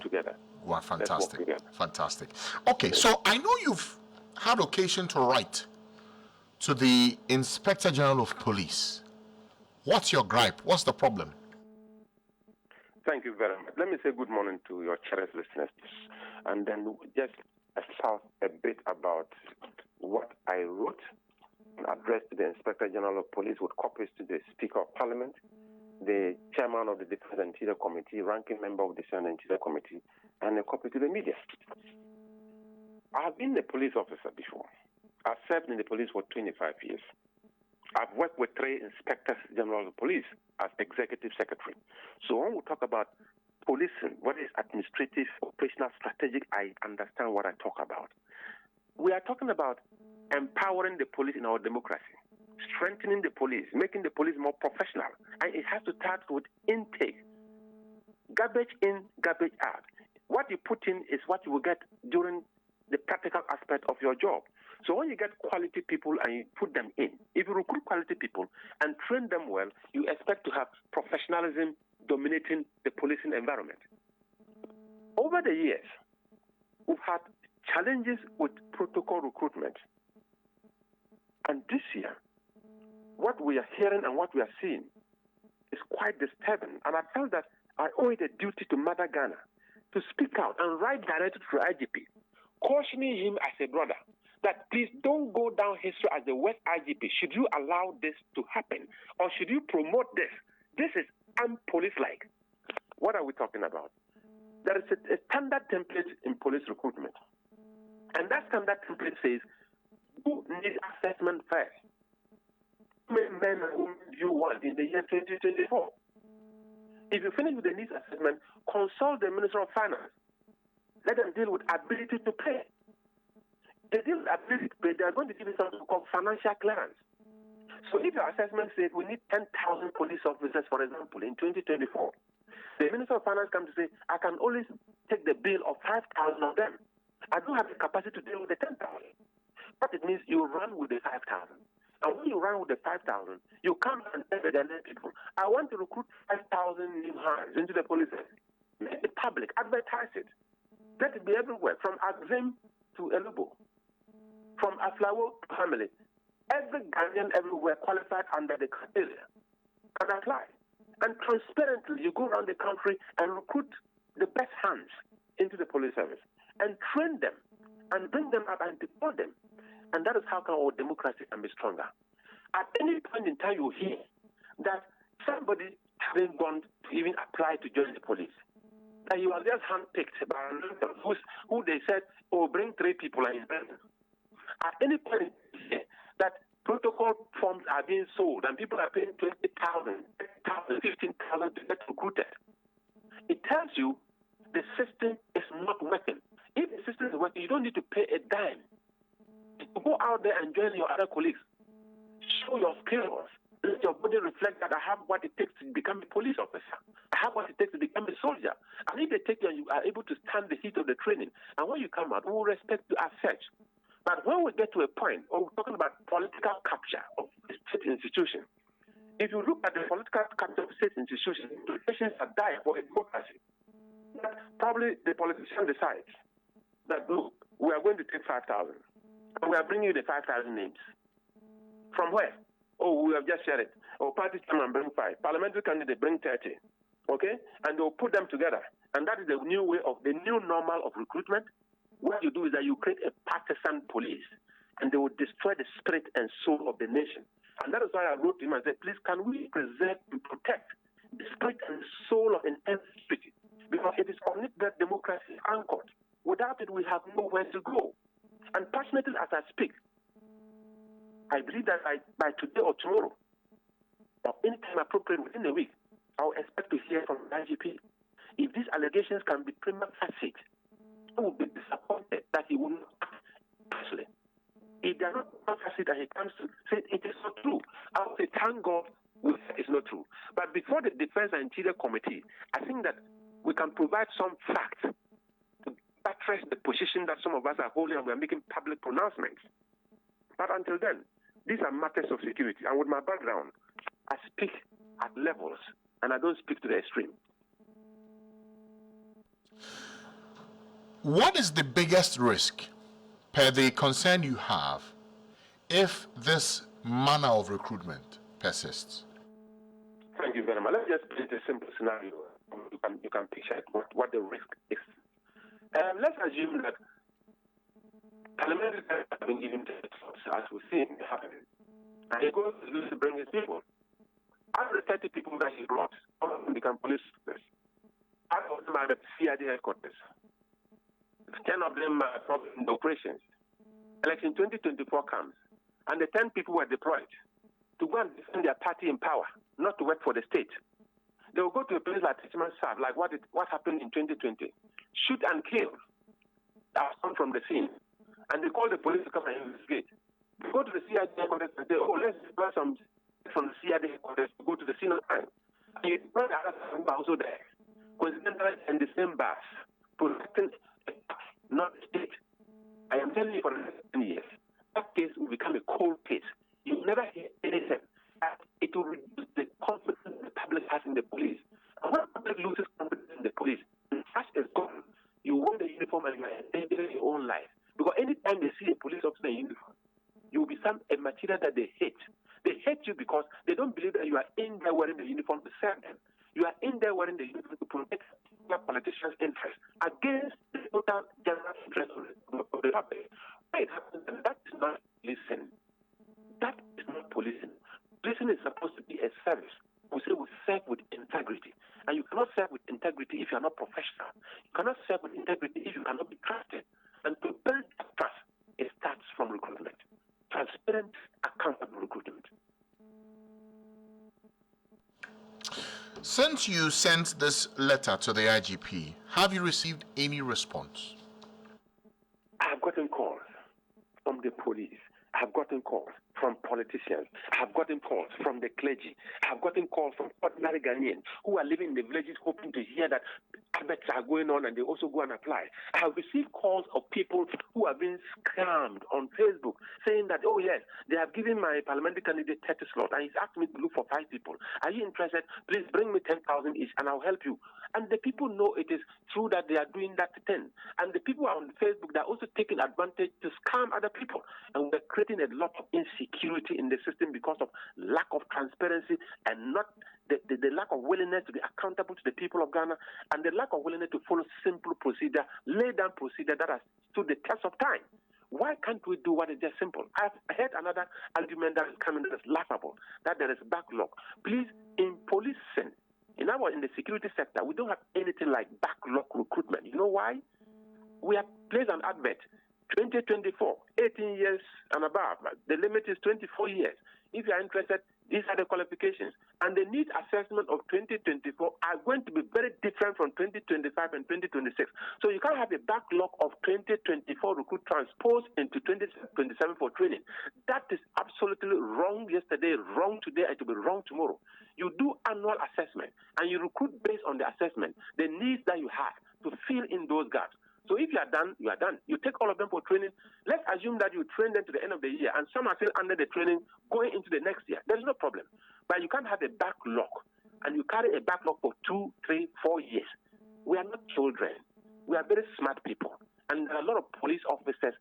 together. Wow, fantastic. Let's work together. Fantastic. Okay, so I know you've had occasion to write to the Inspector General of Police. What's your gripe? What's the problem? Thank you very much. Let me say good morning to your cherished listeners, and then just start a bit about what I wrote and addressed to the Inspector General of Police with copies to the Speaker of Parliament, the Chairman of the Defense and Interior Committee, ranking member of the Defense and Interior Committee, and a copy to the media. I have been a police officer before. I've served in the police for 25 years. I've worked with 3 Inspectors General of Police as Executive Secretary. So when we talk about policing, what is administrative, operational, strategic, I understand what I talk about. We are talking about empowering the police in our democracy, strengthening the police, making the police more professional. And it has to start with intake. Garbage in, garbage out. What you put in is what you will get during the practical aspect of your job. So when you get quality people and you put them in, if you recruit quality people and train them well, you expect to have professionalism dominating the policing environment. Over the years, we've had challenges with protocol recruitment. And this year, what we are hearing and what we are seeing is quite disturbing. And I felt that I owe it a duty to Mother Ghana to speak out and write directly to IGP, cautioning him as a brother that please don't go down history as the West IGP. Should you allow this to happen? Or should you promote this? This is unpolice-like. What are we talking about? There is a standard template in police recruitment. And that standard template says, who needs assessment first? How many men and women do you want in the year 2024? If you finish with the needs assessment, consult the Minister of Finance. Let them deal with ability to pay. They deal with ability to pay, they are going to give you something called financial clearance. So if your assessment says we need 10,000 police officers, for example, in 2024, the Minister of Finance comes to say, I can only take the bill of 5,000 of them. I don't have the capacity to deal with the 10,000. But it means you run with the 5,000. And when you run with the 5,000, you come and tell the Ghanaian people, I want to recruit 5,000 new hands into the police. Make it public, advertise it. Let it be everywhere, from Axim to Elubo, from Aflawo family. Every Ghanaian everywhere qualified under the criteria can apply. And transparently, you go around the country and recruit the best hands into the police service and train them and bring them up and deploy them. And that is how our democracy can be stronger. At any point in time, you hear that somebody hasn't gone to even apply to join the police. That he was just handpicked by who they said, oh, bring 3 people and he's bringing. At any point in time, that protocol forms are being sold and people are paying 20,000, 10,000, 15,000 to get recruited. It tells you the system is not working. If the system is working, you don't need to pay a dime. To go out there and join your other colleagues. Show your skills. Let your body reflect that I have what it takes to become a police officer. I have what it takes to become a soldier. And if they take you and you are able to stand the heat of the training, and when you come out, we will respect you as such. But when we get to a point, we're talking about political capture of state institutions. If you look at the political capture of state institutions, implications are dire for a democracy. But probably the politician decides that, look, we are going to take 5,000. And we are bringing you the 5,000 names. From where? Oh, we have just shared it. Oh, party chairman bring 5. Parliamentary candidate bring 30. Okay? And they'll put them together. And that is the new way of the new normal of recruitment. What you do is that you create a partisan police. And they will destroy the spirit and soul of the nation. And that is why I wrote to him and said, please, can we preserve and protect the spirit and soul of an entity? Because it is on it that democracy is anchored. Without it, we have nowhere to go. And passionately as I speak, I believe that by today or tomorrow, or any time appropriate within a week, I will expect to hear from the IGP. If these allegations can be prima facie, I will be disappointed that he will not act personally. If they are not prima facie that he comes to say it is not true, I will say thank God it's not true. But before the Defense and Interior Committee, I think that we can provide some facts buttress the position that some of us are holding and we are making public pronouncements. But until then, these are matters of security. And with my background, I speak at levels and I don't speak to the extreme. What is the biggest risk, per the concern you have, if this manner of recruitment persists? Thank you very much. Let's just paint a simple scenario. You can picture what the risk is. Let's assume that parliamentary have been given thoughts, as we see happening, and he goes to bring his people. Out of the 30 people that he brought, all of them become police officers. Out of them are the CID headquarters. 10 of them are in the operations. Election 2024 comes, and the 10 people were deployed to go and defend their party in power, not to work for the state. They will go to a place like Petition, like what happened in 2020. Shoot and kill. That come from the scene. And they call the police to come and investigate. They go to the CID headquarters and say, oh, let's deploy some from the CID headquarters to go to the scene of crime. And you deploy the other people also there. Coincidentally, in the same bus, protecting not the state. I am telling you for the next 10 years, that case will become a cold case. You will never hear anything. It will reduce the confidence the public has in the police. And when the public loses confidence in the police, the trust is gone. You wear the uniform and you are endangering your own life. Because anytime they see a police officer in uniform, you will become a material that they hate. They hate you because they don't believe that you are in there wearing the uniform to serve them. You are in there wearing the uniform to protect your politicians' interests against the total general interest of the public. Why it happens, and that is not policing. That is not policing. Policing is supposed to be a service. We say we serve with integrity. And you cannot serve with integrity if you are not professional. You cannot serve with integrity if you cannot be trusted. And to build that trust, it starts from recruitment. Transparent, accountable recruitment. Since you sent this letter to the IGP, have you received any response? I have gotten calls from the police. I have gotten calls from politicians. I have gotten calls from the clergy. I have gotten calls from ordinary Ghanaians who are living in the villages hoping to hear that adverts are going on and they also go and apply. I have received calls of people who have been scammed on Facebook saying that, oh yes, they have given my parliamentary candidate 30 slots and he's asked me to look for 5 people. Are you interested? Please bring me 10,000 each and I'll help you. And the people know it is true that they are doing that thing. And the people on Facebook, they're also taking advantage to scam other people. And we're creating a lot of insecurity in the system because of lack of transparency and not the lack of willingness to be accountable to the people of Ghana and the lack of willingness to follow simple procedure, lay down procedure that has stood the test of time. Why can't we do what is just simple? I've heard another argument that is coming that is laughable, that there is backlog. Please, in policing, in the security sector, we don't have anything like backlog recruitment. You know why? We have placed an advert, 2024, 18 years and above. The limit is 24 years. If you are interested, these are the qualifications. And the need assessment of 2024 are going to be very different from 2025 and 2026. So you can't have a backlog of 2024 recruit transposed into 2027 for training. That is absolutely wrong yesterday, wrong today, and it will be wrong tomorrow. You do annual assessment, and you recruit based on the assessment, the needs that you have to fill in those gaps. So if you are done, you are done. You take all of them for training. Let's assume that you train them to the end of the year, and some are still under the training going into the next year. There's no problem. But you can't have a backlog, and you carry a backlog for 2, 3, 4 years. We are not children. We are very smart people. And there are a lot of police officers,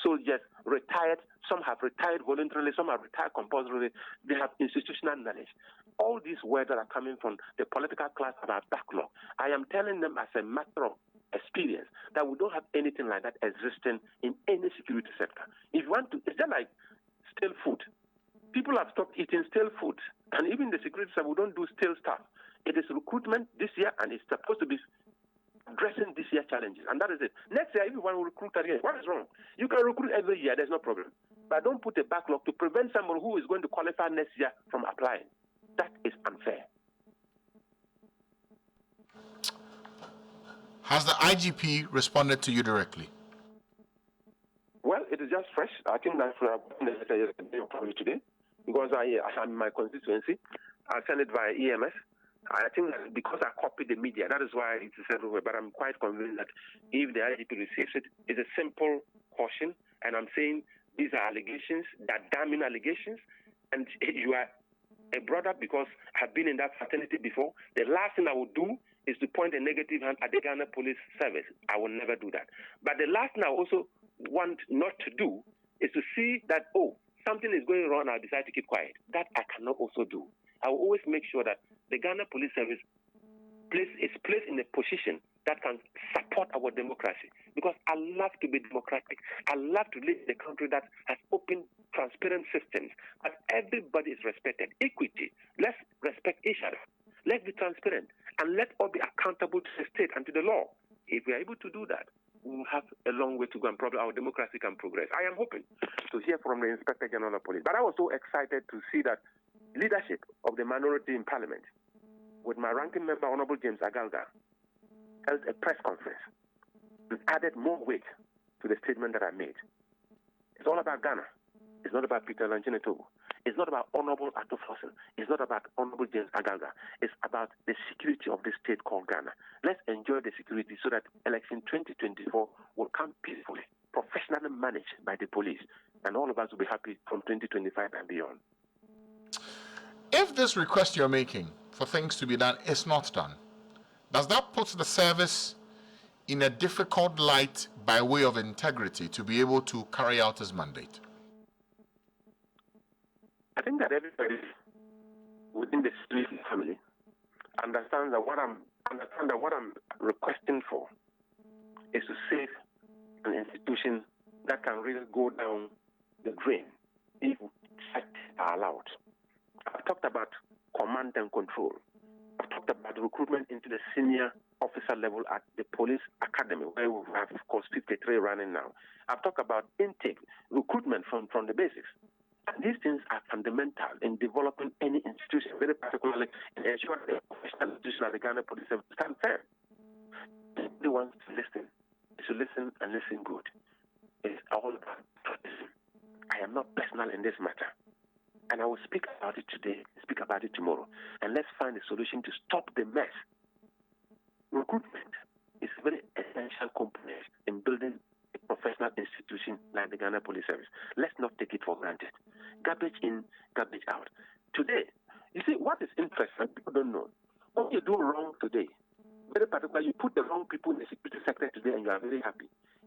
soldiers, retired. Some have retired voluntarily. Some have retired compulsorily. They have institutional knowledge. All these words that are coming from the political class about backlog, I am telling them as a matter of experience that we don't have anything like that existing in any security sector. If you want to, it's just like stale food. People have stopped eating stale food, and even the security sector, we don't do stale stuff. It is recruitment this year, and it's supposed to be addressing this year's challenges, and that is it. Next year, if you want to recruit again, what is wrong? You can recruit every year, there's no problem. But don't put a backlog to prevent someone who is going to qualify next year from applying. That is unfair. Has the IGP responded to you directly? Well, it is just fresh. I think that's what I put in the letter yesterday or probably today, because I am in my constituency. I sent it via EMS. I think that because I copied the media, that is why it is everywhere. But I'm quite convinced that if the IGP receives it, it's a simple caution. And I'm saying these are allegations, that damning allegations. And you are a brother because I've been in that fraternity before. The last thing I would do is to point a negative hand at the Ghana Police Service. I will never do that. But the last thing I also want not to do is to see that, something is going wrong, I'll decide to keep quiet. That I cannot also do. I will always make sure that the Ghana Police Service is placed in a position that can support our democracy. Because I love to be democratic. I love to live in a country that has open, transparent systems, that everybody is respected. Equity. Let's respect each other. Let's be transparent. And let all be accountable to the state and to the law. If we are able to do that, we will have a long way to go and probably our democracy can progress. I am hoping to hear from the Inspector General of Police. But I was so excited to see that leadership of the minority in Parliament, with my ranking member, Honorable James Agalga, held a press conference and added more weight to the statement that I made. It's all about Ghana. It's not about Peter Lanchene Toobu. It's not about Honorable Arthur Fossel. It's not about Honorable James Agalga. It's about the security of this state called Ghana. Let's enjoy the security so that election 2024 will come peacefully, professionally managed by the police, and all of us will be happy from 2025 and beyond. If this request you're making for things to be done is not done, does that put the service in a difficult light by way of integrity to be able to carry out his mandate? I think that everybody within the security family understands that what I'm requesting for is to save an institution that can really go down the drain if such are allowed. I've talked about command and control. I've talked about recruitment into the senior officer level at the police academy, where we have, of course, 53 running now. I've talked about intake, recruitment from the basics. And these things are fundamental in developing any institution, very particularly in ensuring that the professional institution of the Ghana Police Service stand firm. Everybody wants to listen. To listen and listen good. It's all about patriotism. I am not personal in this matter. And I will speak about it today, speak about it tomorrow. And let's find a solution to stop the mess. Recruitment is a very essential component in building a professional institution like the Ghana Police Service. Let's not take it for granted. Garbage in, garbage out. Today, you see, what is interesting, people don't know. What you do wrong today, very particularly, you put the wrong people in the security sector today and you are very happy.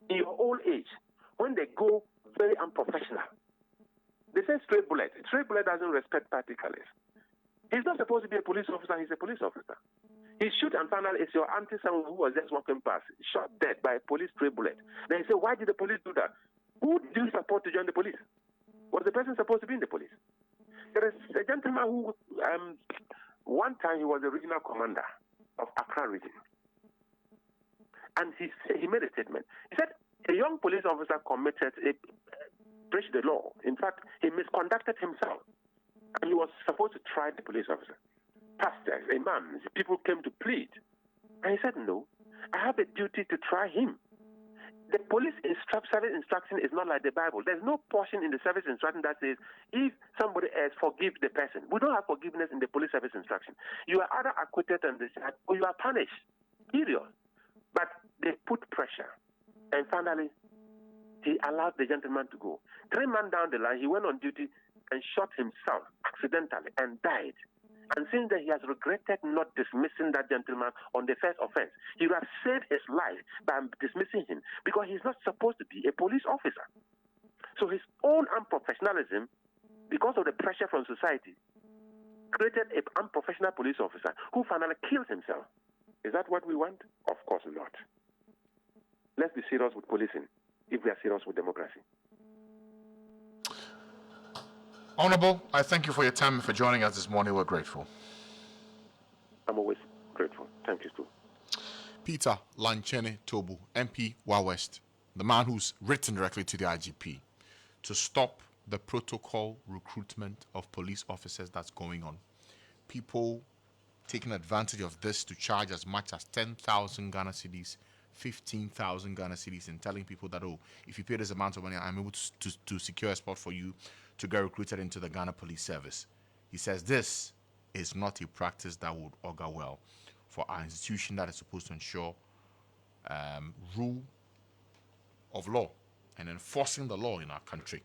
In your old age, when they go very unprofessional, they say straight bullet. Straight bullet doesn't respect party colors. He's not supposed to be a police officer, he's a police officer. He shoot and found out it's your auntie son who was just walking past, shot dead by a police straight bullet. Then you say, why did the police do that? Who did you support to join the police? Was the person supposed to be in the police? There is a gentleman who, one time he was the regional commander of Accra region. And he made a statement. He said, a young police officer breached the law. In fact, he misconducted himself. And he was supposed to try the police officer. Pastors, imams, people came to plead. And he said, no, I have a duty to try him. The police service instruction is not like the Bible. There's no portion in the service instruction that says, if somebody else, forgive the person. We don't have forgiveness in the police service instruction. You are either acquitted and discharged or you are punished. Period. But they put pressure. And finally, he allowed the gentleman to go. 3 months down the line, he went on duty and shot himself accidentally and died. And since then, he has regretted not dismissing that gentleman on the first offense. He would have saved his life by dismissing him because he's not supposed to be a police officer. So his own unprofessionalism, because of the pressure from society, created an unprofessional police officer who finally kills himself. Is that what we want? Of course not. Let's be serious with policing if we are serious with democracy. Honorable, I thank you for your time and for joining us this morning. We're grateful. I'm always grateful. Thank you, too. Peter Lanchene Toobu, MP Wa West, the man who's written directly to the IGP to stop the protocol recruitment of police officers that's going on. People taking advantage of this to charge as much as 10,000 Ghana cedis, 15,000 Ghana cedis, and telling people that, if you pay this amount of money, I'm able to secure a spot for you to get recruited into the Ghana Police Service. He says this is not a practice that would augur well for our institution that is supposed to ensure rule of law and enforcing the law in our country.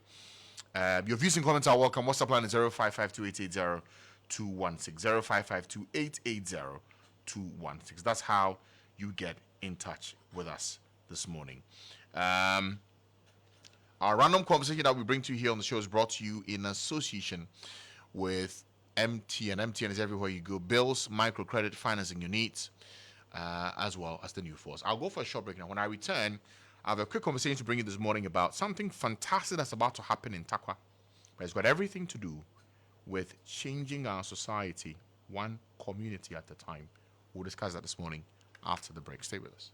Your views and comments are welcome. WhatsApp line is 0552880216, 216. That's how you get in touch with us this morning. Our random conversation that we bring to you here on the show is brought to you in association with MTN. MTN is everywhere you go. Bills, microcredit, financing your needs, as well as the new force. I'll go for a short break now. When I return, I have a quick conversation to bring you this morning about something fantastic that's about to happen in Takwa. But it's got everything to do with changing our society, one community at a time. We'll discuss that this morning after the break. Stay with us.